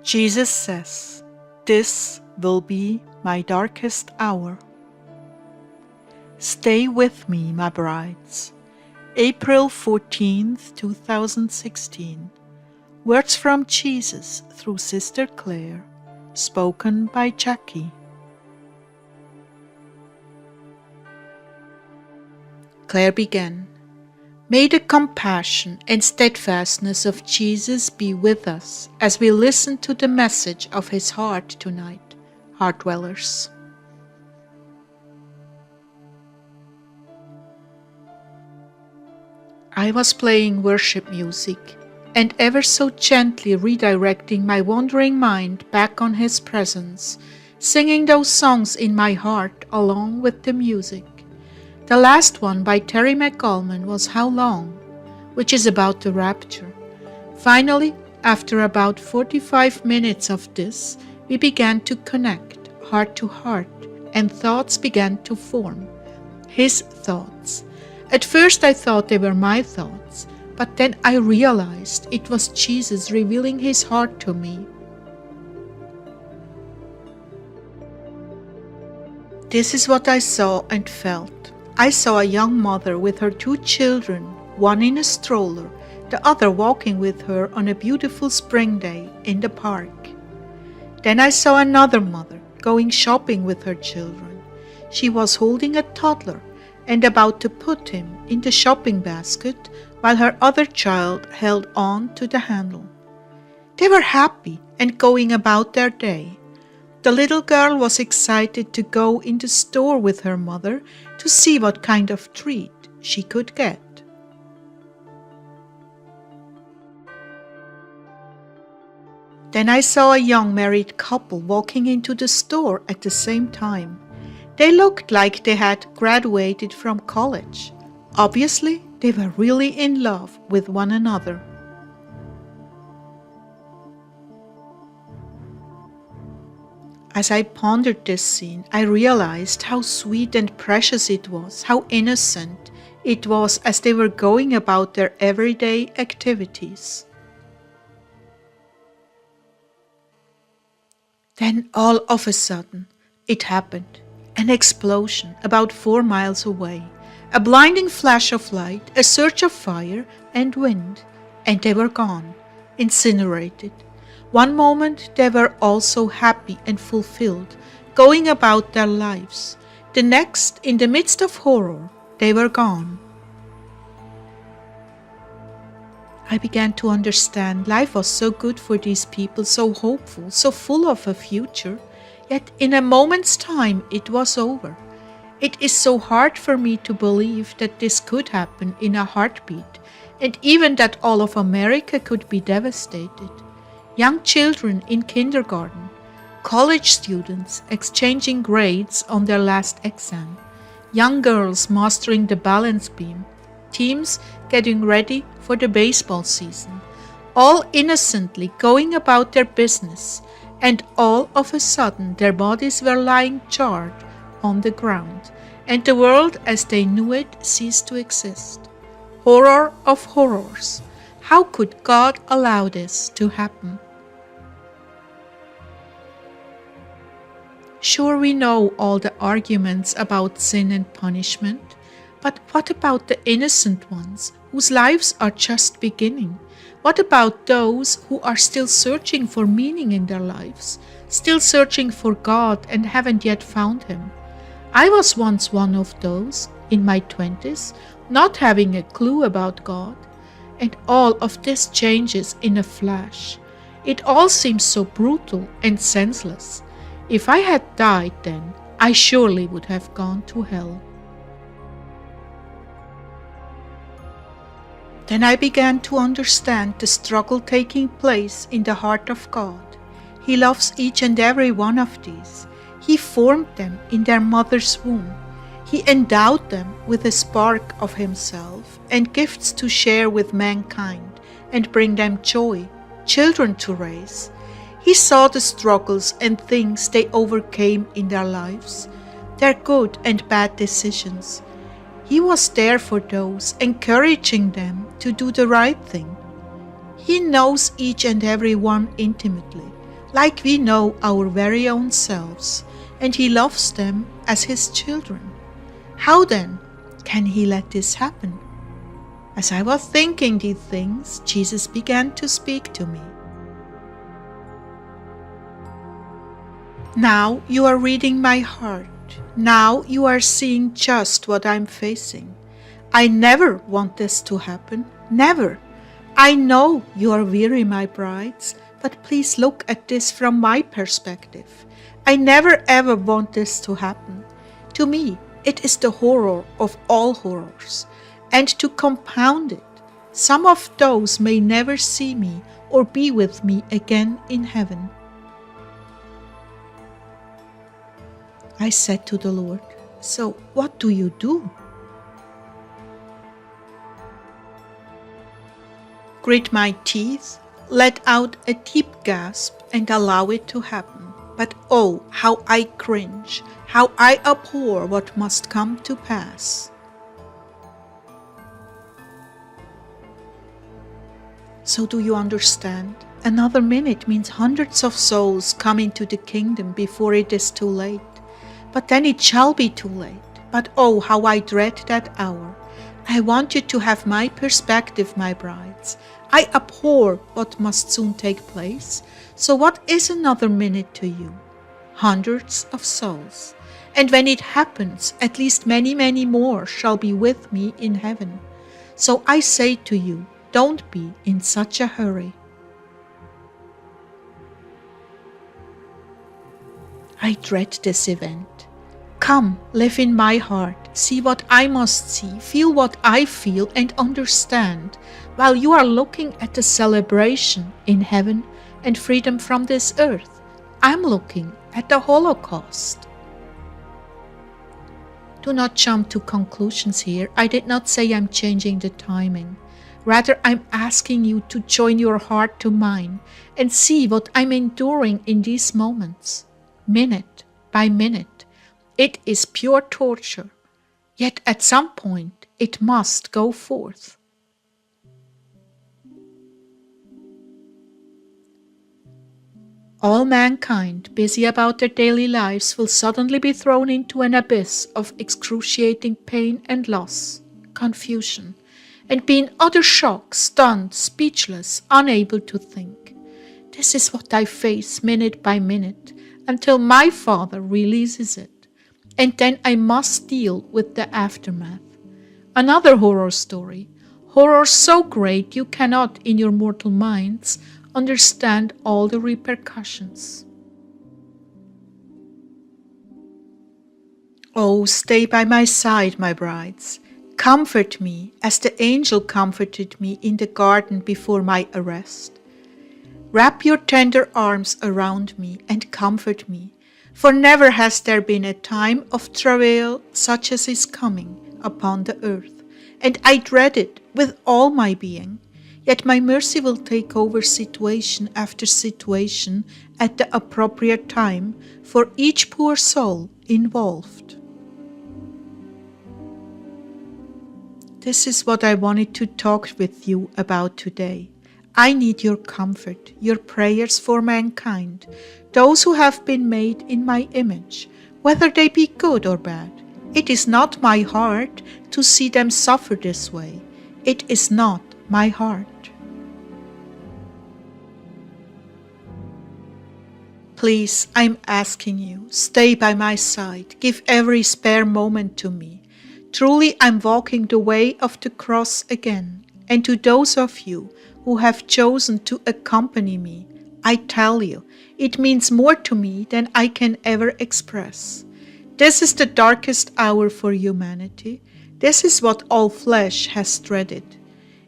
Jesus says, "This will be my darkest hour." Stay with me, my brides. April 14th, 2016. Words from Jesus through Sister Claire, spoken by Jackie. Claire began. May the compassion and steadfastness of Jesus be with us as we listen to the message of His heart tonight, heart dwellers. I was playing worship music and ever so gently redirecting my wandering mind back on His presence, singing those songs in my heart along with the music. The last one by Terry McGallman was How Long, which is about the rapture. Finally, after about 45 minutes of this, we began to connect heart to heart and thoughts began to form. His thoughts. At first I thought they were my thoughts, but then I realized it was Jesus revealing His heart to me. This is what I saw and felt. I saw a young mother with her 2 children, one in a stroller, the other walking with her on a beautiful spring day in the park. Then I saw another mother going shopping with her children. She was holding a toddler and about to put him in the shopping basket while her other child held on to the handle. They were happy and going about their day. The little girl was excited to go in the store with her mother to see what kind of treat she could get. Then I saw a young married couple walking into the store at the same time. They looked like they had graduated from college. Obviously, they were really in love with one another. As I pondered this scene, I realized how sweet and precious it was, how innocent it was as they were going about their everyday activities. Then all of a sudden, it happened. An explosion about 4 miles away, a blinding flash of light, a surge of fire and wind, and they were gone, incinerated. One moment they were all so happy and fulfilled, going about their lives. The next, in the midst of horror, they were gone. I began to understand life was so good for these people, so hopeful, so full of a future, yet in a moment's time it was over. It is so hard for me to believe that this could happen in a heartbeat, and even that all of America could be devastated. Young children in kindergarten, college students exchanging grades on their last exam, young girls mastering the balance beam, teams getting ready for the baseball season, all innocently going about their business, and all of a sudden their bodies were lying charred on the ground, and the world as they knew it ceased to exist. Horror of horrors! How could God allow this to happen? Sure, we know all the arguments about sin and punishment, but what about the innocent ones whose lives are just beginning? What about those who are still searching for meaning in their lives, still searching for God and haven't yet found Him? I was once one of those, in my 20s, not having a clue about God. And all of this changes in a flash. It all seems so brutal and senseless. If I had died then, I surely would have gone to hell. Then I began to understand the struggle taking place in the heart of God. He loves each and every one of these. He formed them in their mother's womb. He endowed them with a spark of Himself and gifts to share with mankind and bring them joy, children to raise. He saw the struggles and things they overcame in their lives, their good and bad decisions. He was there for those, encouraging them to do the right thing. He knows each and every one intimately, like we know our very own selves, and He loves them as His children. How then can He let this happen? As I was thinking these things, Jesus began to speak to me. Now you are reading my heart. Now you are seeing just what I'm facing. I never want this to happen. Never. I know you are weary, my brides, but please look at this from my perspective. I never ever want this to happen. To me, it is the horror of all horrors. And to compound it, some of those may never see me or be with me again in heaven. I said to the Lord, "So what do you do?" Grit my teeth, let out a deep gasp, and allow it to happen. But oh, how I cringe, how I abhor what must come to pass. So do you understand? Another minute means hundreds of souls come into the kingdom before it is too late. But then it shall be too late. But oh, how I dread that hour. I want you to have my perspective, my brides. I abhor what must soon take place. So what is another minute to you? Hundreds of souls. And when it happens, at least many, many more shall be with me in heaven. So I say to you, don't be in such a hurry. I dread this event. Come, live in my heart, see what I must see, feel what I feel, and understand, while you are looking at the celebration in heaven and freedom from this earth. I'm looking at the Holocaust. Do not jump to conclusions here. I did not say I'm changing the timing. Rather, I'm asking you to join your heart to mine and see what I'm enduring in these moments, minute by minute. It is pure torture, yet at some point it must go forth. All mankind, busy about their daily lives, will suddenly be thrown into an abyss of excruciating pain and loss, confusion, and be in utter shock, stunned, speechless, unable to think. This is what I face minute by minute, until my Father releases it. And then I must deal with the aftermath. Another horror story. Horror so great you cannot, in your mortal minds, understand all the repercussions. Oh, stay by my side, my brides. Comfort me as the angel comforted me in the garden before my arrest. Wrap your tender arms around me and comfort me. For never has there been a time of travail such as is coming upon the earth, and I dread it with all my being. Yet my mercy will take over situation after situation at the appropriate time for each poor soul involved. This is what I wanted to talk with you about today. I need your comfort, your prayers for mankind, those who have been made in my image, whether they be good or bad. It is not my heart to see them suffer this way. It is not my heart. Please, I'm asking you, stay by my side. Give every spare moment to me. Truly, I'm walking the way of the cross again. And to those of you who have chosen to accompany me, I tell you, it means more to me than I can ever express. This is the darkest hour for humanity. This is what all flesh has dreaded.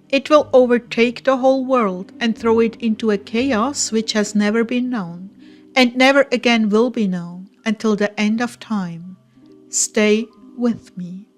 It will overtake the whole world and throw it into a chaos which has never been known, and never again will be known until the end of time. Stay with me.